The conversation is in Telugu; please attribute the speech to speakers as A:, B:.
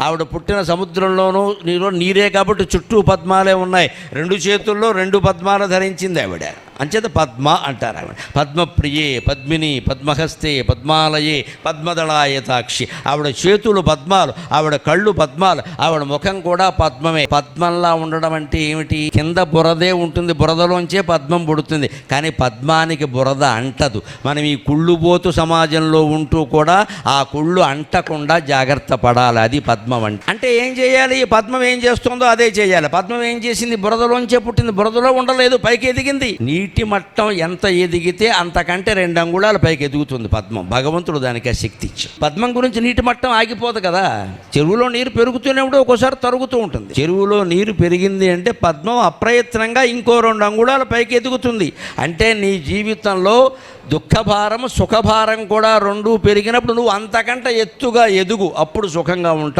A: ఆవిడ పుట్టిన సముద్రంలోనూ నీరే కాబట్టి చుట్టూ పద్మాలే ఉన్నాయి. 2 చేతుల్లో 2 పద్మాలు ధరించింది ఆవిడ. అంచేత పద్మ అంటారు ఆవిడ. పద్మప్రియే, పద్మిని, పద్మహస్తే, పద్మాలయే, పద్మదళాయతాక్షి. ఆవిడ చేతులు పద్మాలు, ఆవిడ కళ్ళు పద్మాలు, ఆవిడ ముఖం కూడా పద్మమే. పద్మంలా ఉండడం అంటే ఏమిటి? కింద బురదే ఉంటుంది, బురదలోంచే పద్మం పుడుతుంది. కానీ పద్మానికి బురద అంటదు. మనం ఈ కుళ్ళుబోతు సమాజంలో ఉంటూ కూడా ఆ కుళ్ళు అంటకుండా జాగ్రత్త పడాలి. అది పద్మం అంటే ఏం చేయాలి? పద్మం ఏం చేస్తుందో అదే చేయాలి. పద్మం ఏం చేసింది? బురదలోంచే పుట్టింది, బురదలో ఉండలేదు, పైకి ఎదిగింది. నీటి మట్టం ఎంత ఎదిగితే అంతకంటే 2 అంగుళాలు పైకి ఎదుగుతుంది పద్మం. భగవంతుడు దానికి ఆ శక్తి ఇచ్చి. పద్మం గురించి నీటి మట్టం ఆగిపోదు కదా. చెరువులో నీరు పెరుగుతూనే ఉంటే ఒక్కోసారి తరుగుతూ ఉంటుంది. చెరువులో నీరు పెరిగింది అంటే పద్మం అప్రయత్నంగా ఇంకో 2 అంగుళాలు పైకి ఎదుగుతుంది. అంటే నీ జీవితంలో దుఃఖభారం సుఖభారం కూడా 2 పెరిగినప్పుడు నువ్వు అంతకంటే ఎత్తుగా ఎదుగు, అప్పుడు సుఖంగా ఉంటావు.